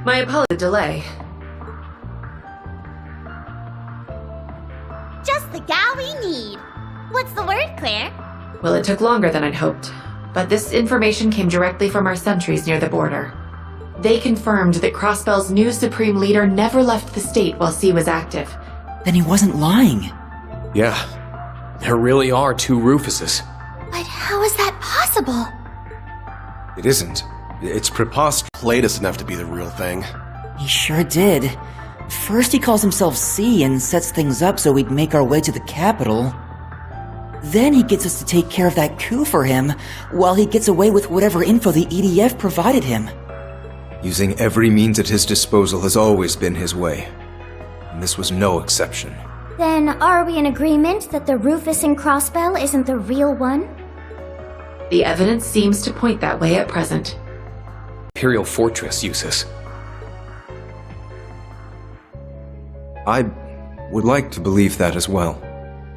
My apologies for the delay. Just the gal we need. What's the word, Claire? Well, it took longer than I'd hoped, but this information came directly from our sentries near the border. They confirmed that Crossbell's new Supreme Leader never left the state while C was active. Then he wasn't lying. Yeah, there really are two Rufuses. But how is that possible? It isn't. It's preposterous. Played us enough to be the real thing. He sure did. First he calls himself C and sets things up so we'd make our way to the capital. Then he gets us to take care of that coup for him, while he gets away with whatever info the EDF provided him. Using every means at his disposal has always been his way. And this was no exception. Then are we in agreement that the Rufus in Crossbell isn't the real one? The evidence seems to point that way at present. Imperial Fortress uses. I would like to believe that as well.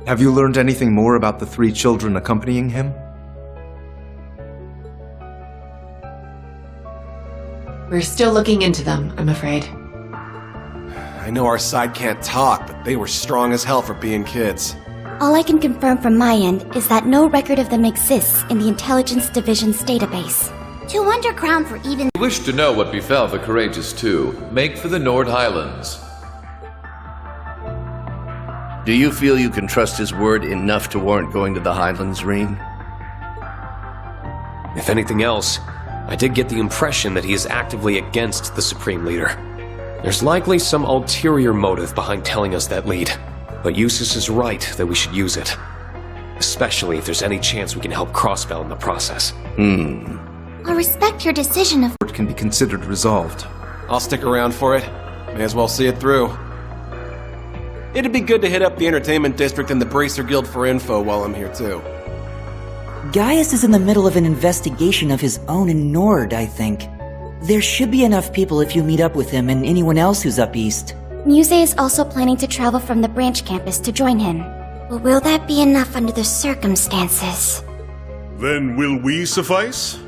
Have you learned anything more about the 3 children accompanying him? We're still looking into them, I'm afraid. I know our side can't talk, but they were strong as hell for being kids. All I can confirm from my end is that no record of them exists in the Intelligence Division's database. Too underground for even— If you wish to know what befell the Courageous Two, make for the Nord Highlands. Do you feel you can trust his word enough to warrant going to the Highlands, Reen? If anything else, I did get the impression that he is actively against the Supreme Leader. There's likely some ulterior motive behind telling us that lead, but Eustace is right that we should use it. Especially if there's any chance we can help Crossbell in the process. I'll respect your decision of— It can be considered resolved. I'll stick around for it. May as well see it through. It'd be good to hit up the Entertainment District and the Bracer Guild for info while I'm here too. Gaius is in the middle of an investigation of his own in Nord, I think. There should be enough people if you meet up with him and anyone else who's up east. Muse is also planning to travel from the branch campus to join him. But will that be enough under the circumstances? Then will we suffice?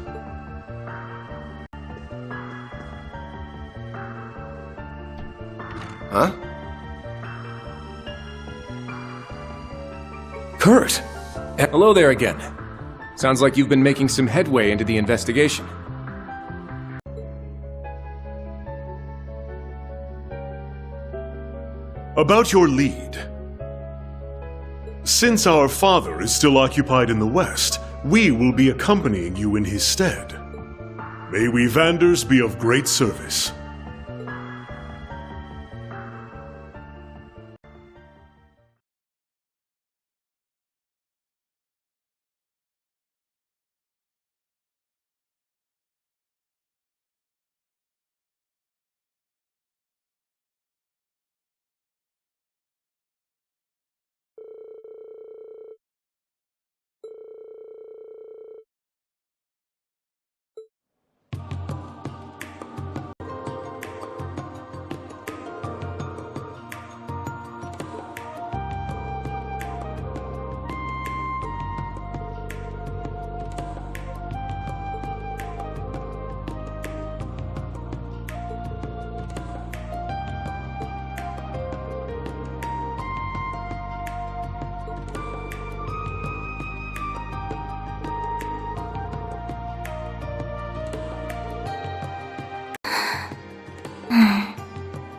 Huh? Kurt! Hello there again. Sounds like you've been making some headway into the investigation. About your lead. Since our father is still occupied in the West, we will be accompanying you in his stead. May we Vanders be of great service.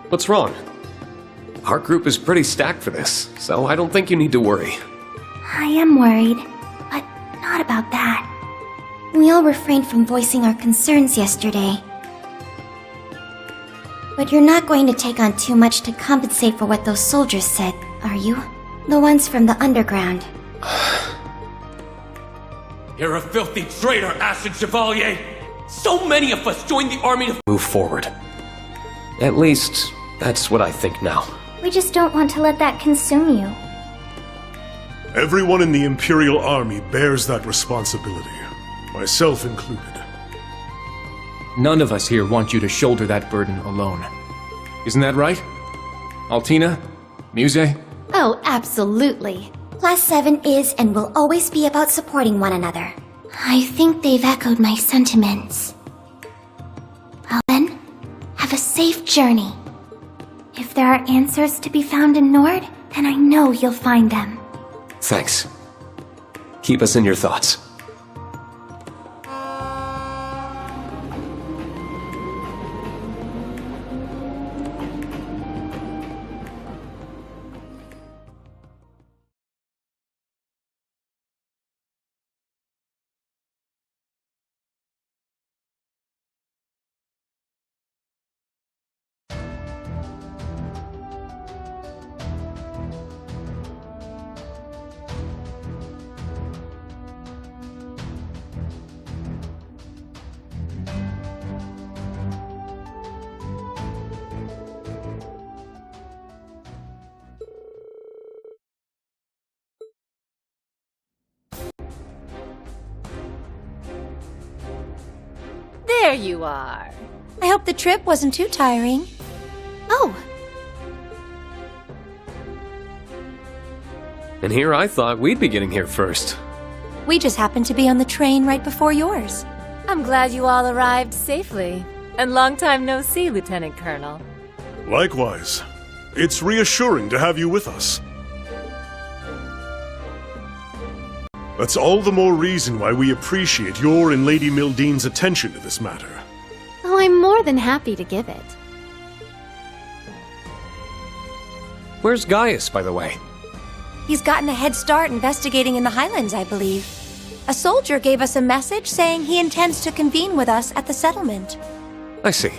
What's wrong? Our group is pretty stacked for this, so I don't think you need to worry. I am worried, but not about that. We all refrained from voicing our concerns yesterday. But you're not going to take on too much to compensate for what those soldiers said, are you? The ones from the underground. You're a filthy traitor, Acid Chevalier! So many of us joined the army to move forward. At least, that's what I think now. We just don't want to let that consume you. Everyone in the Imperial Army bears that responsibility, myself included. None of us here want you to shoulder that burden alone. Isn't that right? Altina? Muse? Oh, absolutely. Class 7 is and will always be about supporting one another. I think they've echoed my sentiments. Well then, have a safe journey. If there are answers to be found in Nord, then I know you'll find them. Thanks. Keep us in your thoughts. There you are. I hope the trip wasn't too tiring. Oh, And here I thought we'd be getting here first. we just happened to be on the train right before yours. I'm glad you all arrived safely. And long time no see, Lieutenant Colonel. Likewise. It's reassuring to have you with us. That's all the more reason why we appreciate your and Lady Mildean's attention to this matter. Oh, I'm more than happy to give it. Where's Gaius, by the way? He's gotten a head start investigating in the Highlands, I believe. A soldier gave us a message saying he intends to convene with us at the settlement. I see.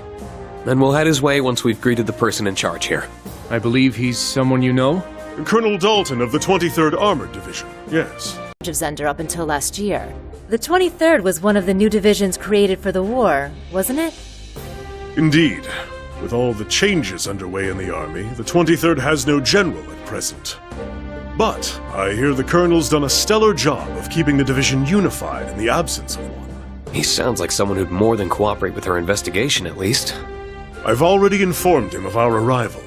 Then we'll head his way once we've greeted the person in charge here. I believe he's someone you know? Colonel Dalton of the 23rd Armored Division, yes. Of Zender up until last year. The 23rd was one of the new divisions created for the war, wasn't it? Indeed. With all the changes underway in the army, the 23rd has no general at present. But I hear the colonel's done a stellar job of keeping the division unified in the absence of one. He sounds like someone who'd more than cooperate with our investigation, at least. I've already informed him of our arrival.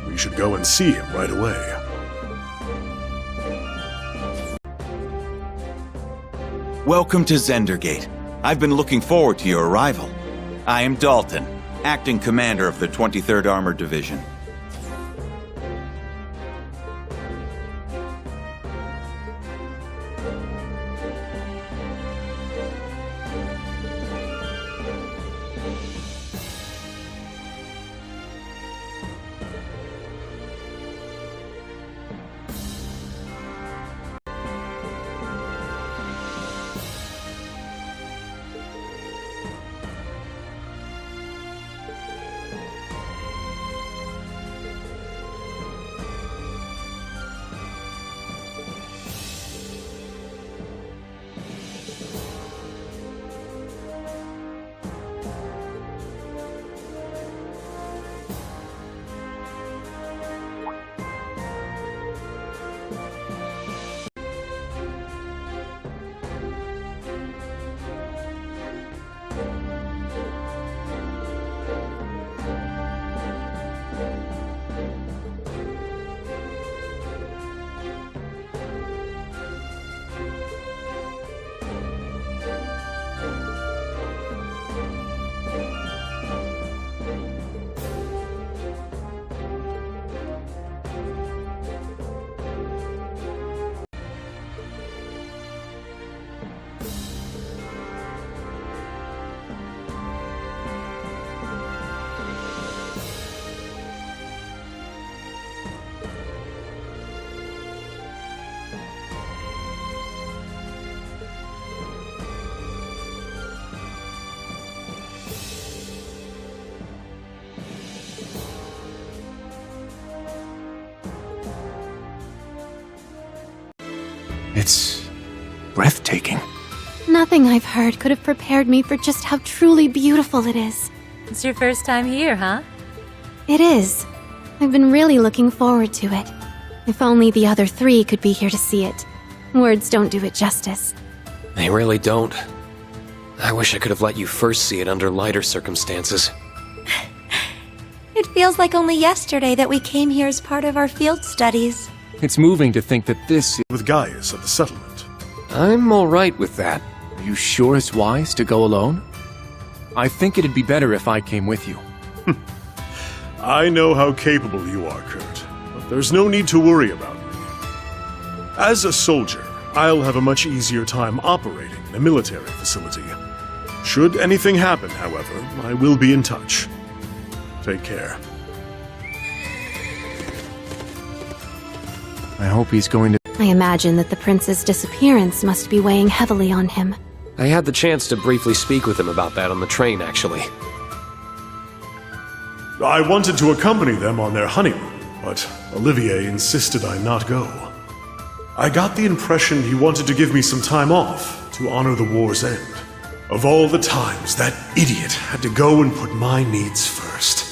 We should go and see him right away. Welcome to Zendergate. I've been looking forward to your arrival. I am Dalton, acting commander of the 23rd Armored Division. It's breathtaking. Nothing I've heard could have prepared me for just how truly beautiful it is. It's your first time here, huh? It is. I've been really looking forward to it. If only the other three could be here to see it. Words don't do it justice. They really don't. I wish I could have let you first see it under lighter circumstances. It feels like only yesterday that we came here as part of our field studies. It's moving to think that this is... With Gaius at the settlement. I'm alright with that. Are you sure it's wise to go alone? I think it'd be better if I came with you. I know how capable you are, Kurt, but there's no need to worry about me. As a soldier, I'll have a much easier time operating in a military facility. Should anything happen, however, I will be in touch. Take care. I hope he's going to... I imagine that the prince's disappearance must be weighing heavily on him. I had the chance to briefly speak with him about that on the train, actually. I wanted to accompany them on their honeymoon, but Olivier insisted I not go. I got the impression he wanted to give me some time off to honor the war's end. Of all the times that idiot had to go and put my needs first.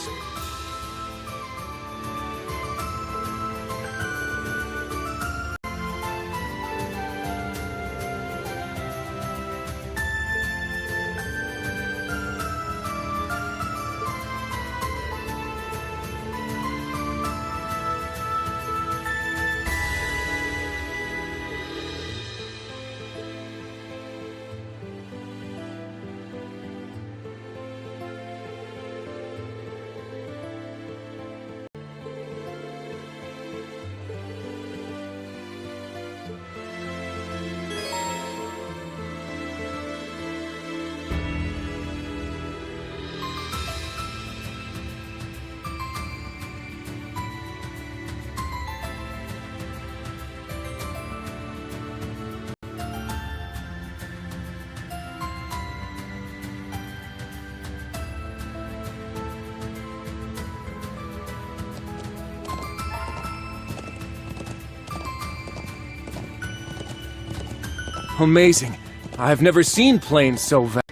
Amazing. I've never seen planes so vast.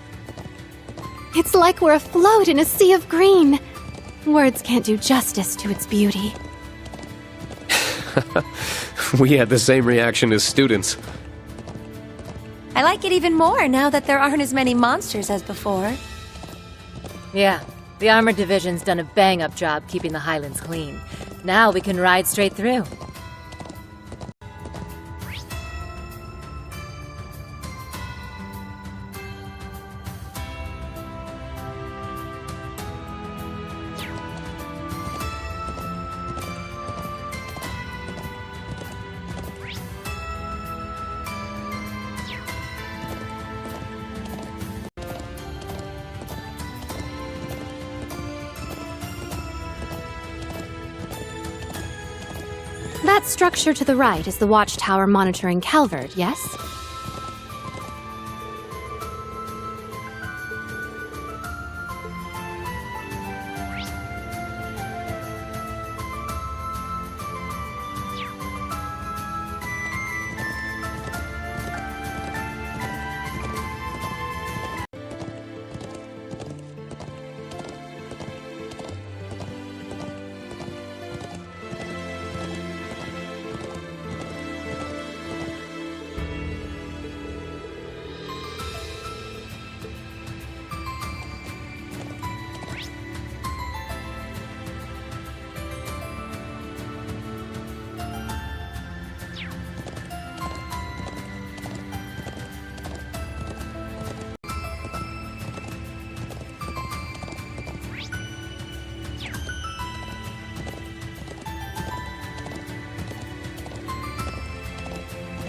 It's like we're afloat in a sea of green. Words can't do justice to its beauty. We had the same reaction as students. I like it even more now that there aren't as many monsters as before. Yeah, the Armored Division's done a bang-up job keeping the Highlands clean. Now we can ride straight through. That structure to the right is the watchtower monitoring Calvert, yes?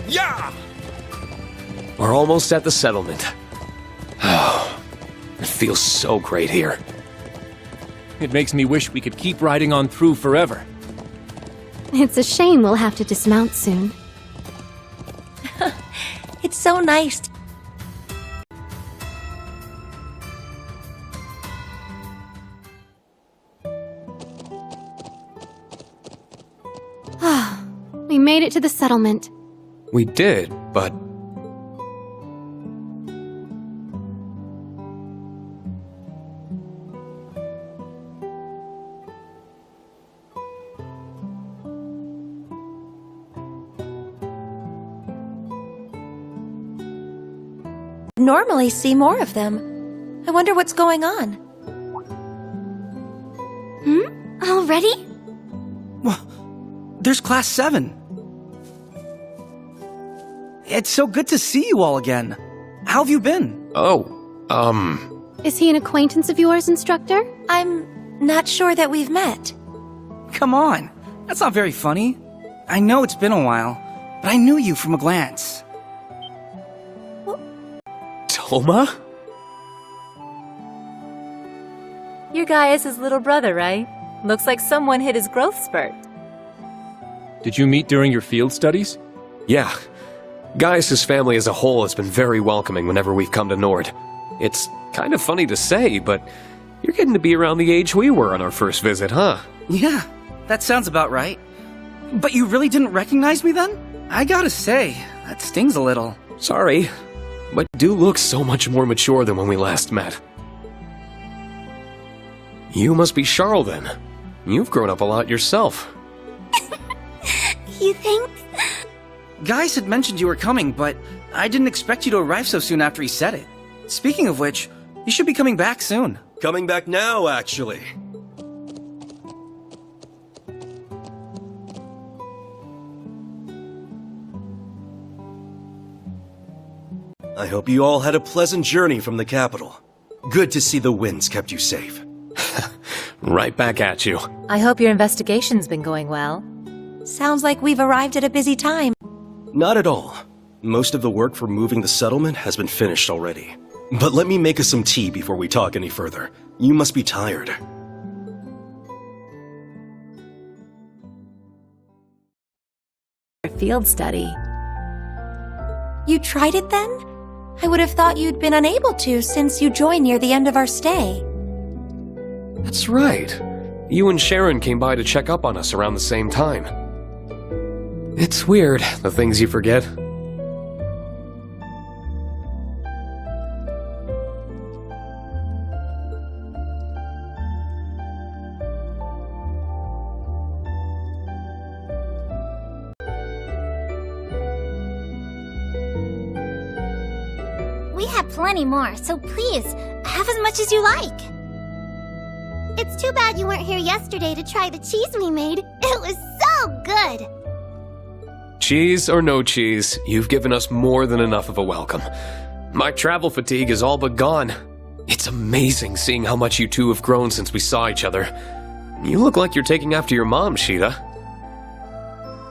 Yeah! We're almost at the settlement. Oh, it feels so great here. It makes me wish we could keep riding on through forever. It's a shame we'll have to dismount soon. It's so nice. We made it to the settlement. We did, but... Normally see more of them. I wonder what's going on. Already? There's Class 7. It's so good to see you all again. How have you been? Oh, Is he an acquaintance of yours, Instructor? I'm not sure that we've met. Come on, that's not very funny. I know it's been a while, but I knew you from a glance. Toma? You're Gaius' little brother, right? Looks like someone hit his growth spurt. Did you meet during your field studies? Yeah. Gaius' family as a whole has been very welcoming whenever we've come to Nord. It's kind of funny to say, but you're getting to be around the age we were on our first visit, huh? Yeah, that sounds about right. But you really didn't recognize me then? I gotta say, that stings a little. Sorry, but you do look so much more mature than when we last met. You must be Charl then. You've grown up a lot yourself. You think? Gaius had mentioned you were coming, but I didn't expect you to arrive so soon after he said it. Speaking of which, you should be coming back soon. Coming back now, actually. I hope you all had a pleasant journey from the capital. Good to see the winds kept you safe. Right back at you. I hope your investigation's been going well. Sounds like we've arrived at a busy time. Not at all. Most of the work for moving the settlement has been finished already. But let me make us some tea before we talk any further. You must be tired. Field study. You tried it then? I would have thought you'd been unable to since you joined near the end of our stay. That's right. You and Sharon came by to check up on us around the same time. It's weird, the things you forget. We have plenty more, so please, have as much as you like. It's too bad you weren't here yesterday to try the cheese we made. It was so good! Cheese or no cheese, you've given us more than enough of a welcome. My travel fatigue is all but gone. It's amazing seeing how much you two have grown since we saw each other. You look like you're taking after your mom, Sheeta.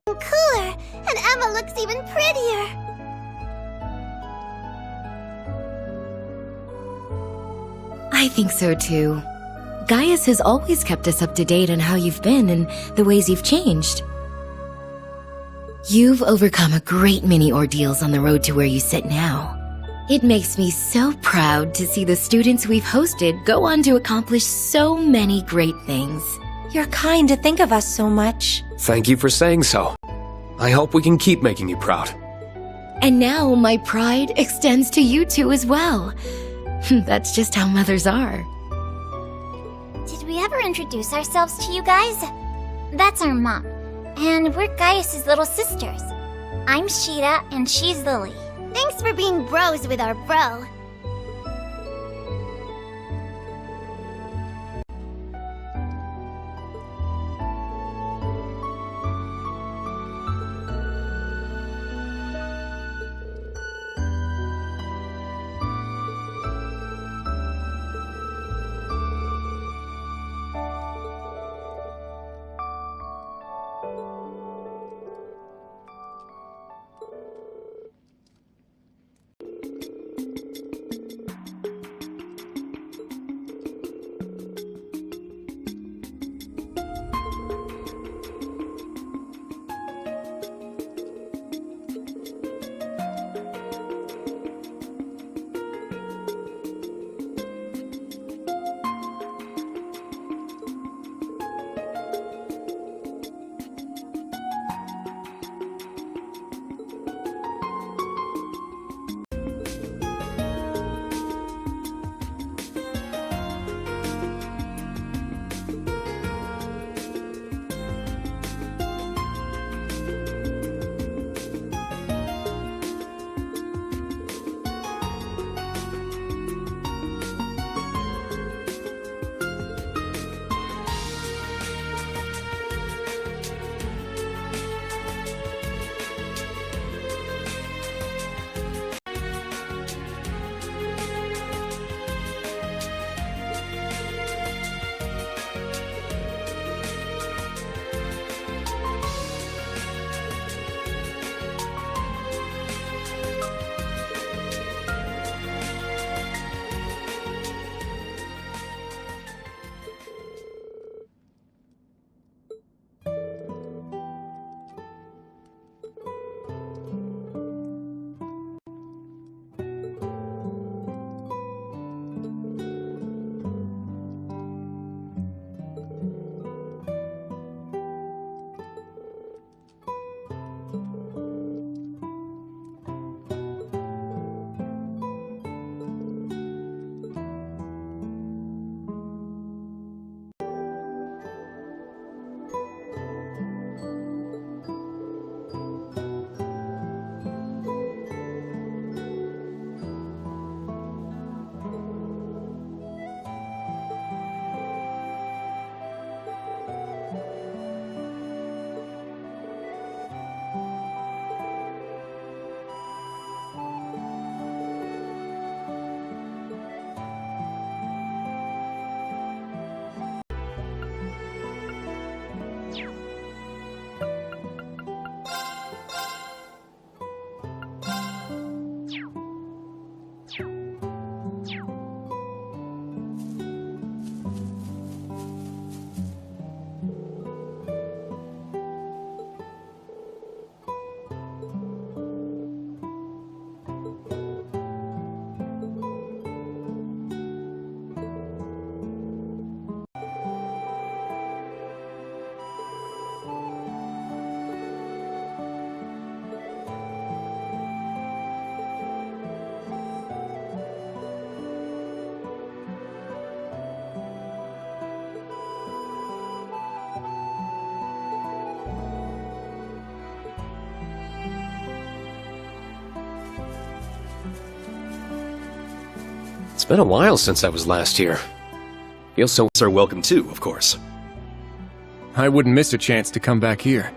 Cooler, and Emma looks even prettier. I think so too. Gaius has always kept us up to date on how you've been and the ways you've changed. You've overcome a great many ordeals on the road to where you sit now. It makes me so proud to see the students we've hosted go on to accomplish so many great things. You're kind to think of us so much. Thank you for saying so. I hope we can keep making you proud. And now my pride extends to you two as well. That's just how mothers are. Did we ever introduce ourselves to you guys? That's our mom, and we're Gaius' little sisters. I'm Sheeta, and she's Lily. Thanks for being bros with our bro. been a while since I was last here. Feels so... Are welcome too, of course. I wouldn't miss a chance to come back here.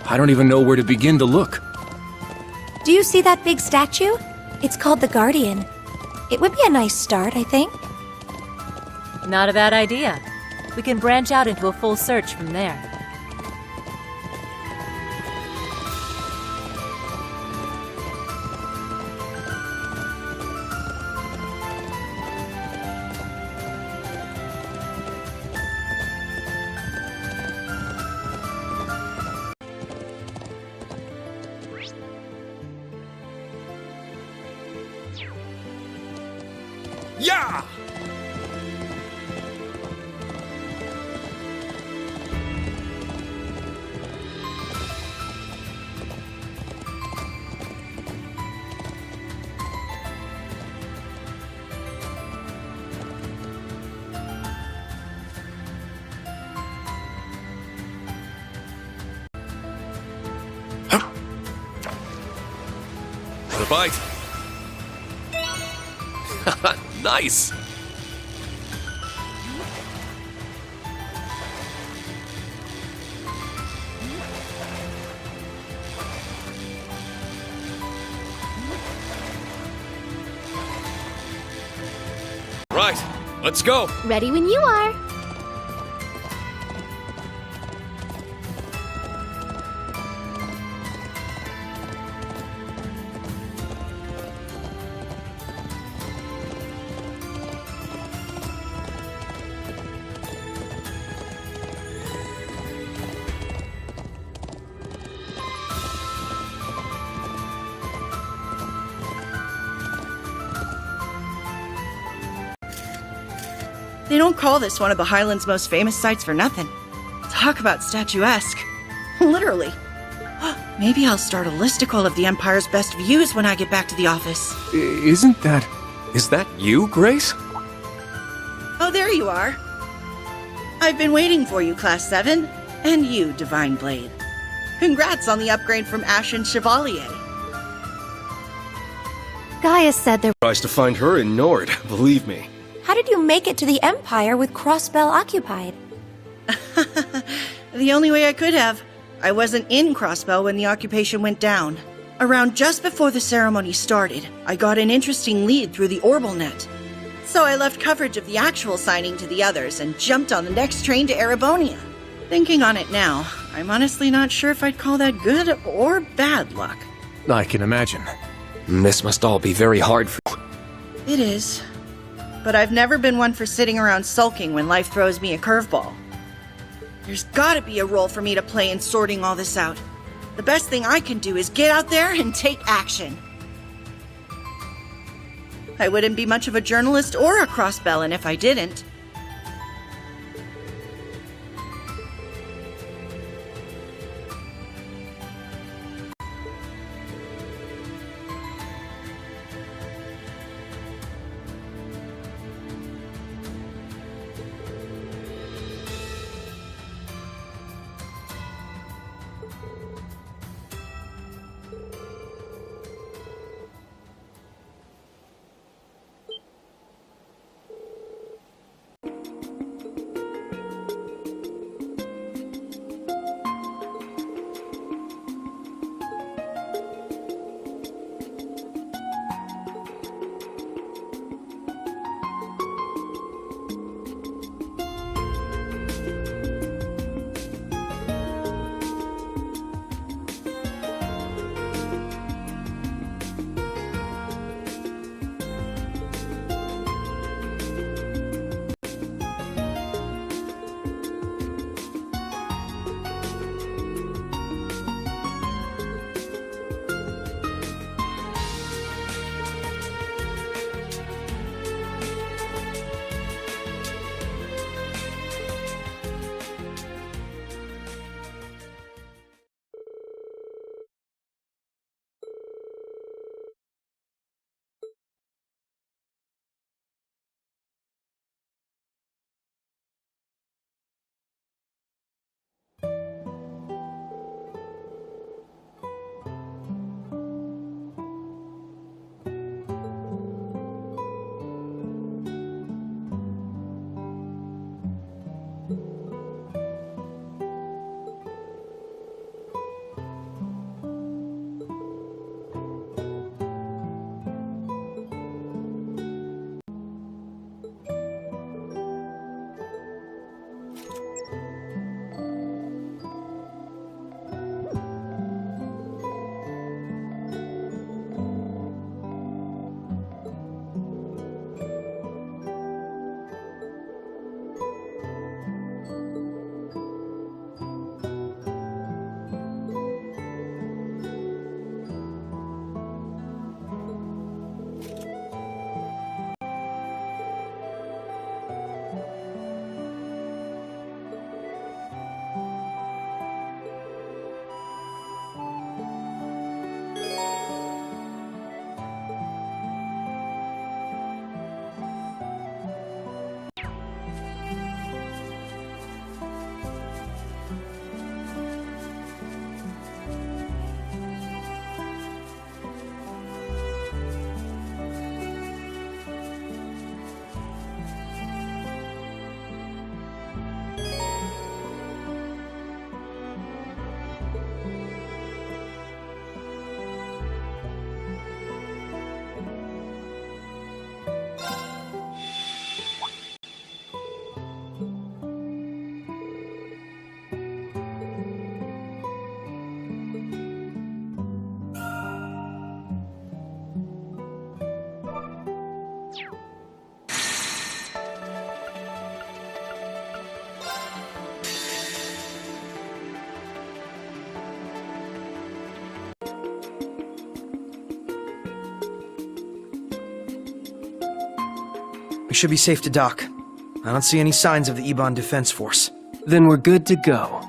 I don't even know where to begin to look. Do you see that big statue? It's called the Guardian. It would be a nice start, I think. Not a bad idea. We can branch out into a full search from there. Yeah! For the bite. Nice! Right, let's go! Ready when you are. They don't call this one of the Highlands' most famous sites for nothing. Talk about statuesque. Literally. Maybe I'll start a listicle of the Empire's best views when I get back to the office. Isn't that... Is that you, Grace? Oh, there you are. I've been waiting for you, Class 7. And you, Divine Blade. Congrats on the upgrade from Ashen Chevalier. Gaius said there... Tries to find her in Nord, believe me. How did you make it to the Empire with Crossbell occupied? The only way I could have. I wasn't in Crossbell when the occupation went down. Around just before the ceremony started, I got an interesting lead through the Orbal net. So I left coverage of the actual signing to the others and jumped on the next train to Erebonia. Thinking on it now, I'm honestly not sure if I'd call that good or bad luck. I can imagine. This must all be very hard for you. It is. But I've never been one for sitting around sulking when life throws me a curveball. There's gotta be a role for me to play in sorting all this out. The best thing I can do is get out there and take action. I wouldn't be much of a journalist or a crossbellin if I didn't. We should be safe to dock. I don't see any signs of the Ebon Defense Force. Then we're good to go.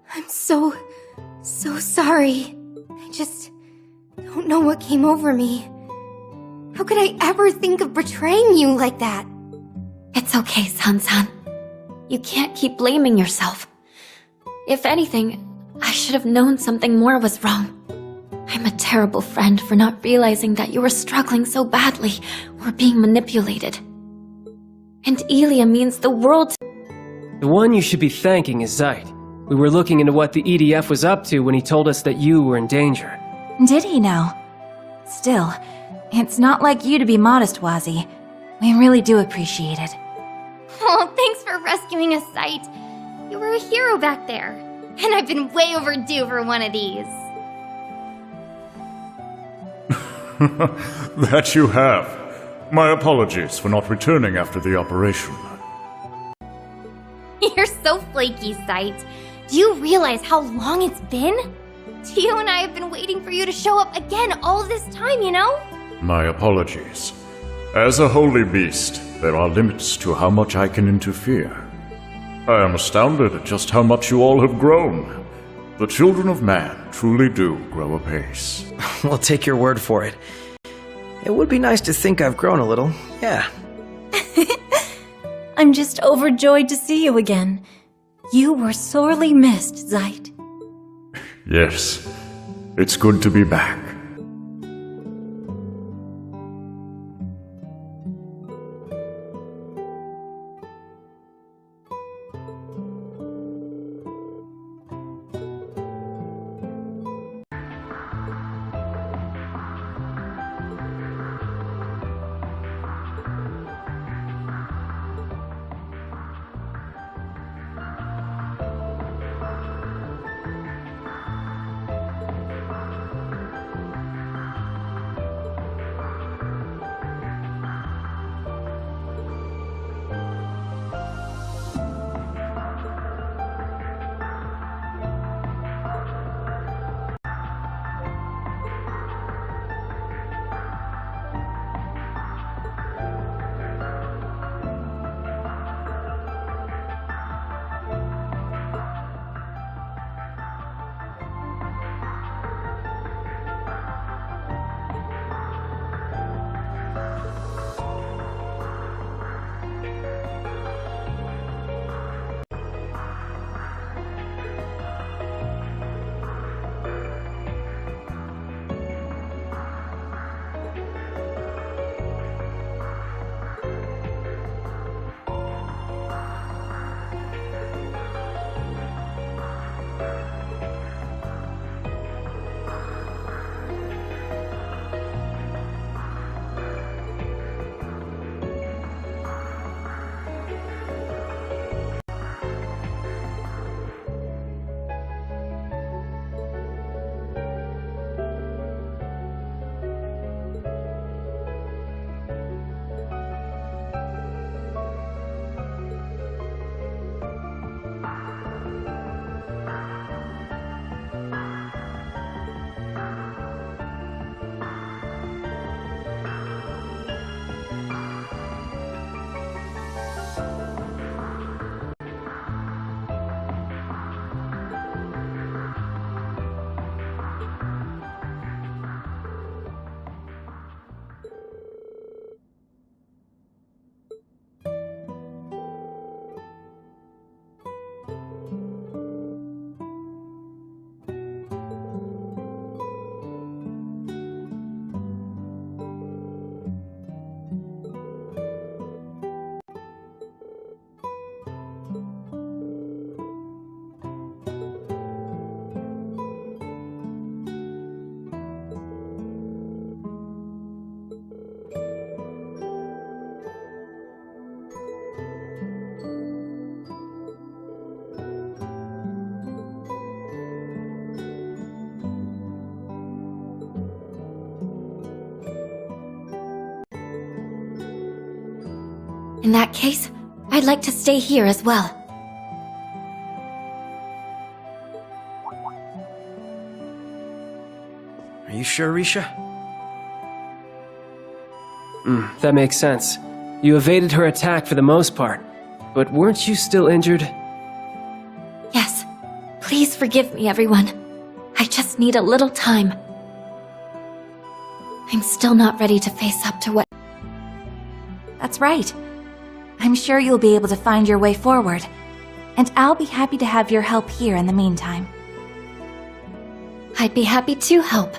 I'm so sorry. I just don't know what came over me. How could I ever think of betraying you like that? It's okay, San-san. You can't keep blaming yourself. If anything, I should have known something more was wrong. I'm a terrible friend for not realizing that you were struggling so badly or being manipulated. And Elia means the world to— The one you should be thanking is Zeit. We were looking into what the EDF was up to when he told us that you were in danger. Did he now? Still, it's not like you to be modest, Wazi. We really do appreciate it. Oh, thanks for rescuing us, Sight. You were a hero back there. And I've been way overdue for one of these. That you have. My apologies for not returning after the operation. You're so flaky, Sight. Do you realize how long it's been? Tio and I have been waiting for you to show up again all this time, you know? My apologies. As a holy beast, there are limits to how much I can interfere. I am astounded at just how much you all have grown. The children of man truly do grow apace. We'll take your word for it. It would be nice to think I've grown a little, yeah. I'm just overjoyed to see you again. You were sorely missed, Zeit. Yes, it's good to be back. In that case, I'd like to stay here as well. Are you sure, Risha? That makes sense. You evaded her attack for the most part, but weren't you still injured? Yes. Please forgive me, everyone. I just need a little time. I'm still not ready to face up to what... That's right. I'm sure you'll be able to find your way forward. And I'll be happy to have your help here in the meantime. I'd be happy to help.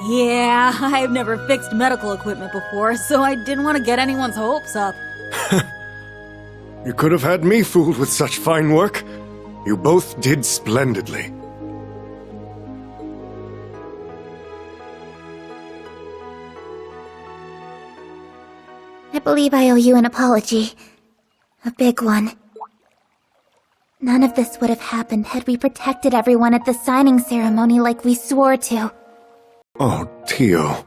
Yeah, I've never fixed medical equipment before, so I didn't want to get anyone's hopes up. You could have had me fooled with such fine work. You both did splendidly. I believe I owe you an apology. A big one. None of this would have happened had we protected everyone at the signing ceremony like we swore to. Oh, Tio.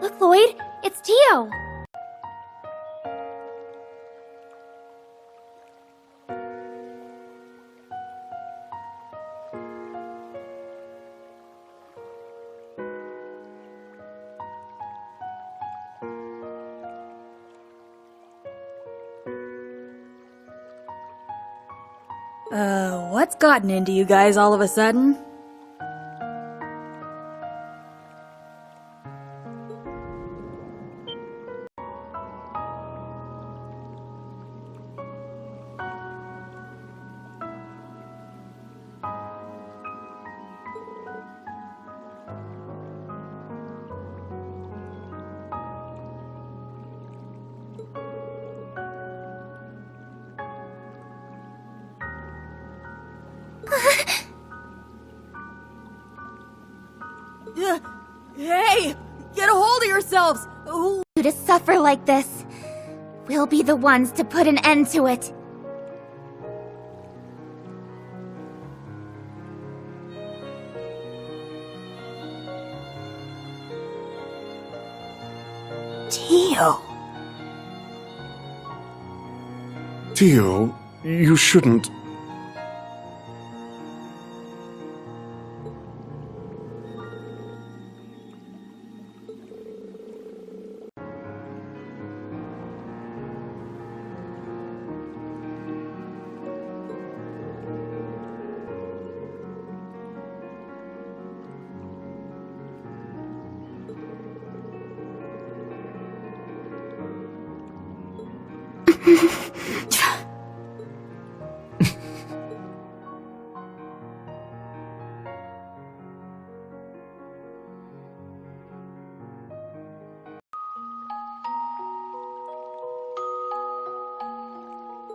Look, Lloyd, it's Tio. What's gotten into you guys all of a sudden? Hey! Get a hold of yourselves! Ooh. To suffer like this. We'll be the ones to put an end to it. Tio. Tio, you shouldn't.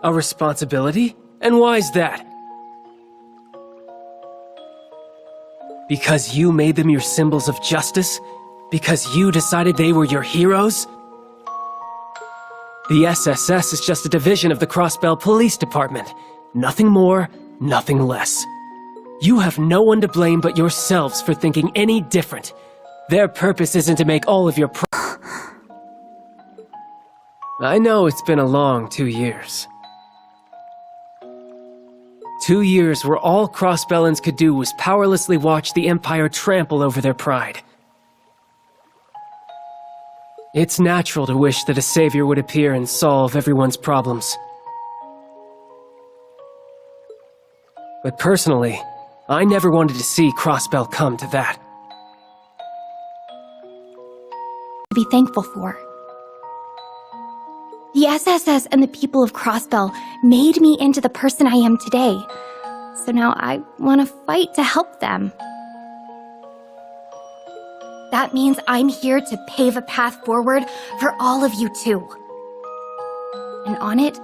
A responsibility? And why's that? Because you made them your symbols of justice? Because you decided they were your heroes? The SSS is just a division of the Crossbell Police Department. Nothing more, nothing less. You have no one to blame but yourselves for thinking any different. Their purpose isn't to make all of your I know it's been a long 2 years. 2 years where all Crossbellans could do was powerlessly watch the Empire trample over their pride. It's natural to wish that a savior would appear and solve everyone's problems. But personally, I never wanted to see Crossbell come to that. To be thankful for. The SSS and the people of Crossbell made me into the person I am today. So now I want to fight to help them. That means I'm here to pave a path forward for all of you too. And on it,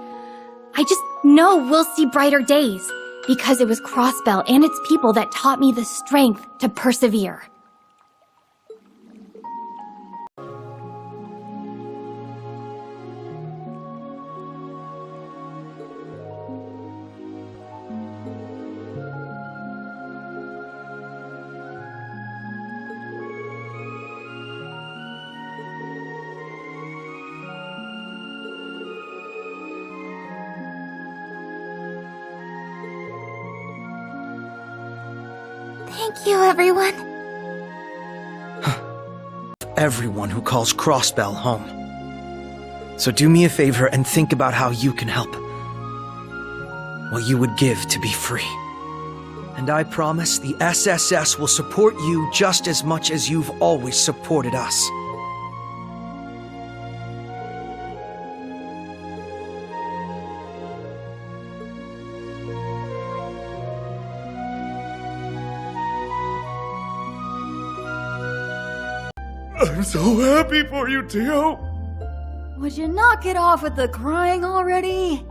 I just know we'll see brighter days, because it was Crossbell and its people that taught me the strength to persevere. Thank you, everyone. Everyone who calls Crossbell home. So do me a favor and think about how you can help. What you would give to be free. And I promise the SSS will support you just as much as you've always supported us. I'm so happy for you, Tio! Would you knock it off with the crying already?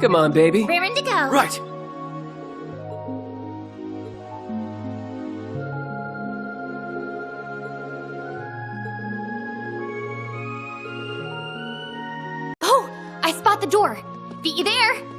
Come on, baby. Raring to go. Right. Oh, I spot the door. Beat you there.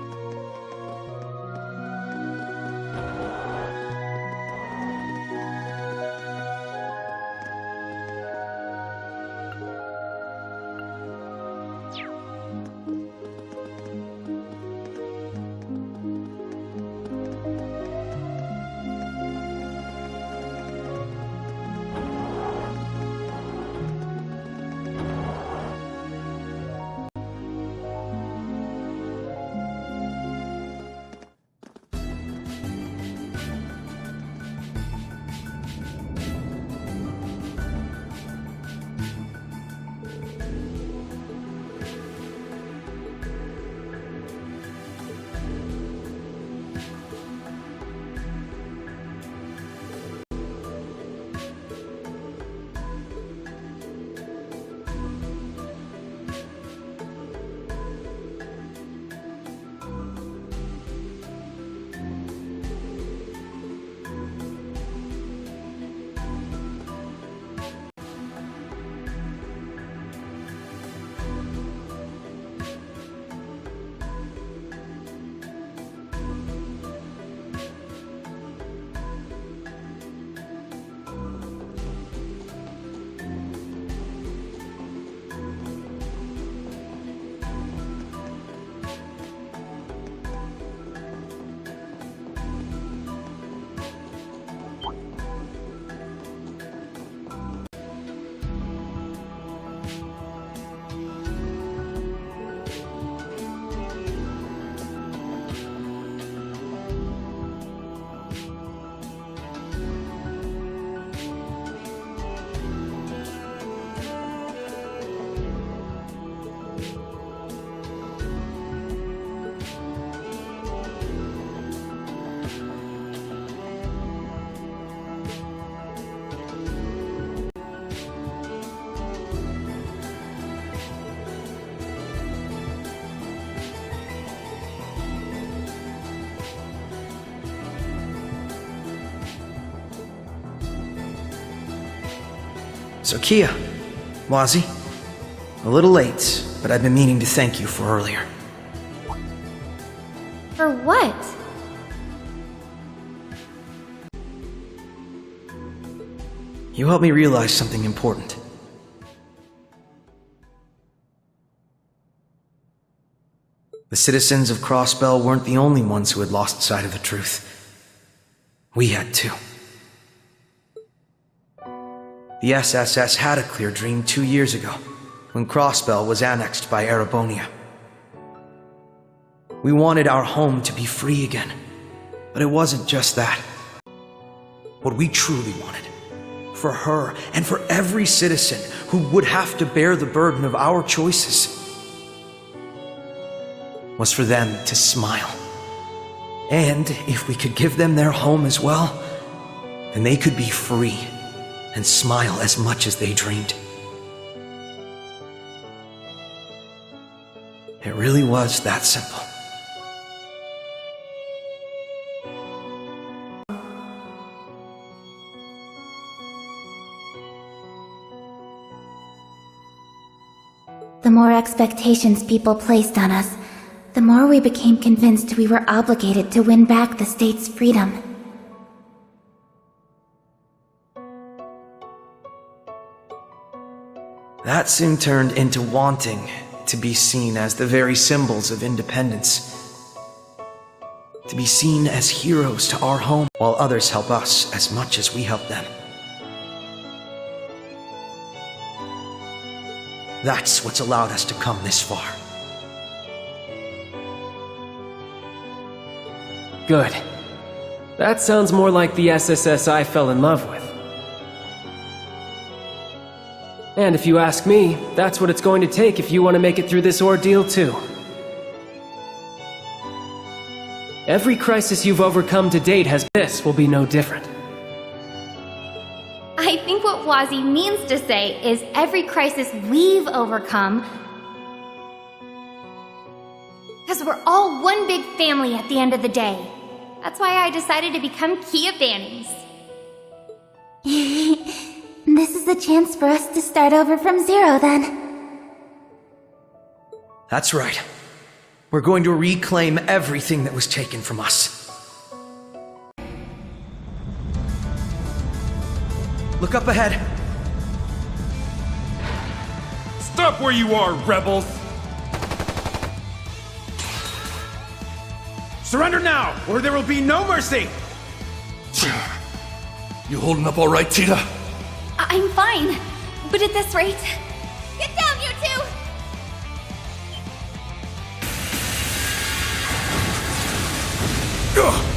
So Kia, Wazi, a little late, but I've been meaning to thank you for earlier. For what? You helped me realize something important. The citizens of Crossbell weren't the only ones who had lost sight of the truth. We had too. The SSS had a clear dream 2 years ago, when Crossbell was annexed by Erebonia. We wanted our home to be free again, but it wasn't just that. What we truly wanted, for her and for every citizen who would have to bear the burden of our choices, was for them to smile. And if we could give them their home as well, then they could be free and smile as much as they dreamed. It really was that simple. The more expectations people placed on us, the more we became convinced we were obligated to win back the state's freedom. That soon turned into wanting to be seen as the very symbols of independence. To be seen as heroes to our home, while others help us as much as we help them. That's what's allowed us to come this far. Good. That sounds more like the SSS I fell in love with. And if you ask me, that's what it's going to take if you want to make it through this ordeal too. Every crisis you've overcome to date this will be no different. I think what Wazi means to say is every crisis we've overcome, because we're all one big family at the end of the day. That's why I decided to become Kia Bannings. This is a chance for us to start over from zero, then. That's right. We're going to reclaim everything that was taken from us. Look up ahead. Stop where you are, rebels! Surrender now, or there will be no mercy! You holding up all right, Tita? I'm fine, but at this rate... Get down, you two! Ugh.